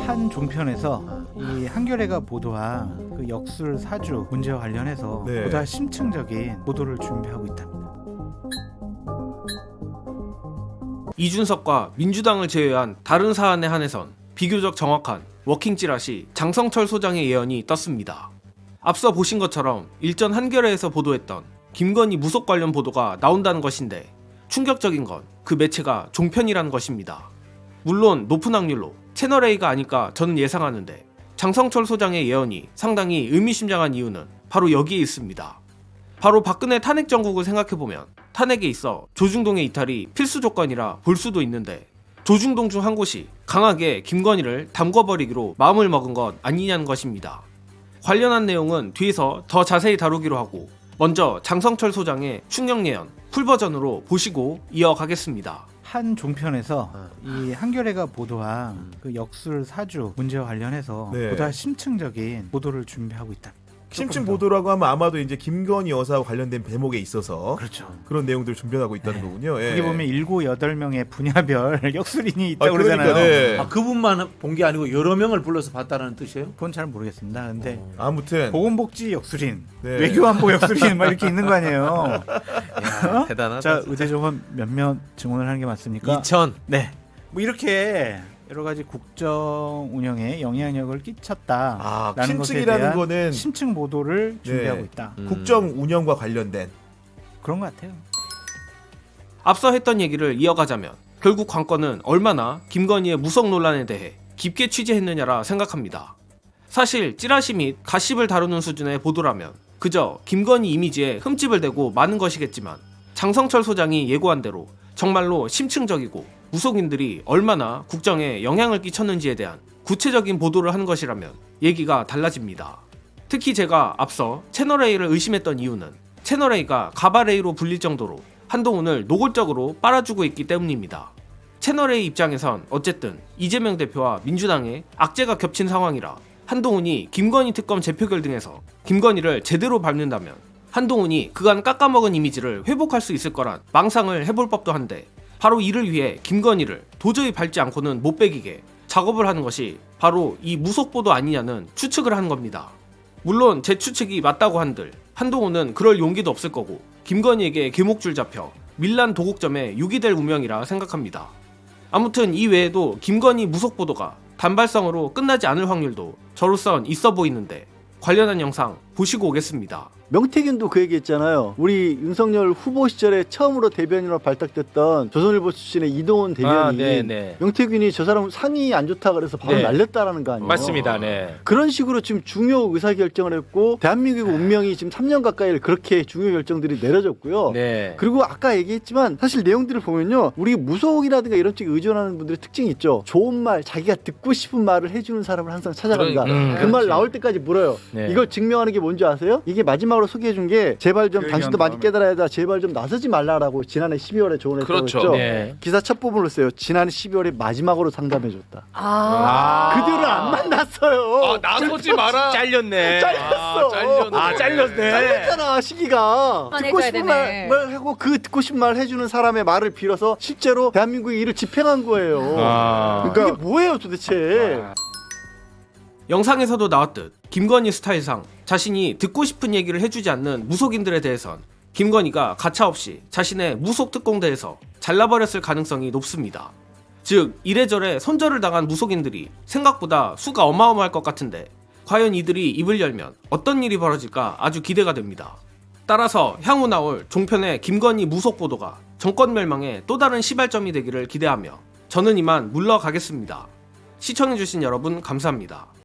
한 종편에서 이 한겨레가 보도한 그 역술 사주 문제와 관련해서 네. 보다 심층적인 보도를 준비하고 있답니다. 이준석과 민주당을 제외한 다른 사안에 한해선 비교적 정확한 워킹 찌라시 장성철 소장의 예언이 떴습니다. 앞서 보신 것처럼 일전 한겨레에서 보도했던 김건희 무속 관련 보도가 나온다는 것인데 충격적인 건 그 매체가 종편이라는 것입니다. 물론 높은 확률로 채널A가 아닐까 저는 예상하는데 장성철 소장의 예언이 상당히 의미심장한 이유는 바로 여기에 있습니다. 바로 박근혜 탄핵 정국을 생각해보면 탄핵에 있어 조중동의 이탈이 필수 조건이라 볼 수도 있는데 조중동 중 한 곳이 강하게 김건희를 담궈버리기로 마음을 먹은 것 아니냐는 것입니다. 관련한 내용은 뒤에서 더 자세히 다루기로 하고 먼저 장성철 소장의 충격 예언 풀버전으로 보시고 이어가겠습니다. 한 종편에서 이 한겨레가 보도한 그 역술 사주 문제와 관련해서 네. 보다 심층적인 보도를 준비하고 있답니다. 심층 조금 더. 보도라고 하면 아마도 이제 김건희 여사와 관련된 대목에 있어서 그렇죠. 그런 내용들을 준비하고 있다는 거군요. 예. 여기 보면 7, 8명의 분야별 역술인이 있다고 그러니까, 그러잖아요. 네. 아, 그분만 본 게 아니고 여러 명을 불러서 봤다는 뜻이에요? 그건 잘 모르겠습니다. 근데 아무튼 보건복지 역술인, 네. 외교안보 역술인 막 이렇게 있는 거 아니에요. 대단하다. 자, 의대조건 몇몇 증언을 하는 게 맞습니까? 2000. 네. 뭐 이렇게 여러 가지 국정 운영에 영향력을 끼쳤다. 아, 라는 것에 심층이라는 대한 거는 심층 보도를 준비하고 네. 있다. 국정 운영과 관련된 그런 것 같아요. 앞서 했던 얘기를 이어가자면 결국 관건은 얼마나 김건희의 무속 논란에 대해 깊게 취재했느냐라 생각합니다. 사실 찌라시 및 가십을 다루는 수준의 보도라면 그저 김건희 이미지에 흠집을 대고 마는 것이겠지만 장성철 소장이 예고한 대로 정말로 심층적이고 무속인들이 얼마나 국정에 영향을 끼쳤는지에 대한 구체적인 보도를 하는 것이라면 얘기가 달라집니다. 특히 제가 앞서 채널A를 의심했던 이유는 채널A가 가발A로 불릴 정도로 한동훈을 노골적으로 빨아주고 있기 때문입니다. 채널A 입장에선 어쨌든 이재명 대표와 민주당의 악재가 겹친 상황이라 한동훈이 김건희 특검 재표결 등에서 김건희를 제대로 밟는다면 한동훈이 그간 깎아먹은 이미지를 회복할 수 있을 거란 망상을 해볼 법도 한데 바로 이를 위해 김건희를 도저히 밟지 않고는 못 베기게 작업을 하는 것이 바로 이 무속보도 아니냐는 추측을 하는 겁니다. 물론 제 추측이 맞다고 한들 한동훈은 그럴 용기도 없을 거고 김건희에게 개목줄 잡혀 밀란 도곡점에 유기될 운명이라 생각합니다. 아무튼 이 외에도 김건희 무속보도가 단발성으로 끝나지 않을 확률도 저로선 있어 보이는데 관련한 영상 보시고 오겠습니다. 명태균도 그 얘기했잖아요. 우리 윤석열 후보 시절에 처음으로 대변인으로 발탁됐던 조선일보 출신의 이동훈 대변인 네네. 명태균이 저 사람 상이 안 좋다 그래서 바로 네. 날렸다라는 거 아니에요. 맞습니다. 네. 그런 식으로 지금 중요 의사결정을 했고 대한민국의 운명이 지금 3년 가까이 그렇게 중요 결정들이 내려졌고요. 네. 그리고 아까 얘기했지만 사실 내용들을 보면요. 우리 무속이라든가 이런 쪽에 의존하는 분들의 특징이 있죠. 좋은 말, 자기가 듣고 싶은 말을 해주는 사람을 항상 찾아갑니다. 그러니까. 그 말 나올 때까지 물어요. 네. 이걸 증명하는 게 뭔지 아세요? 이게 마지막으로 소개해준 게 제발 좀 그 당신도 얘기한 많이 다음에. 깨달아야 돼. 제발 좀 나서지 말라라고 지난해 12월에 조언했다고 그렇죠. 했죠. 네. 기사 첫 부분을 써요. 지난해 12월에 마지막으로 상담해줬다. 아. 그들을 안 만났어요. 아, 나서지 마라. 잘렸네. 잘렸어. 잘렸네. 아, 잘렸잖아 시기가. 안 듣고 해줘야 싶은 되네. 말 하고 그 듣고 싶은 말 해주는 사람의 말을 빌어서 실제로 대한민국의 일을 집행한 거예요. 아. 그게 뭐예요 도대체? 영상에서도 나왔듯 김건희 스타일상 자신이 듣고 싶은 얘기를 해주지 않는 무속인들에 대해선 김건희가 가차없이 자신의 무속 특공대에서 잘라버렸을 가능성이 높습니다. 즉 이래저래 손절을 당한 무속인들이 생각보다 수가 어마어마할 것 같은데 과연 이들이 입을 열면 어떤 일이 벌어질까 아주 기대가 됩니다. 따라서 향후 나올 종편의 김건희 무속 보도가 정권 멸망의 또 다른 시발점이 되기를 기대하며 저는 이만 물러가겠습니다. 시청해주신 여러분 감사합니다.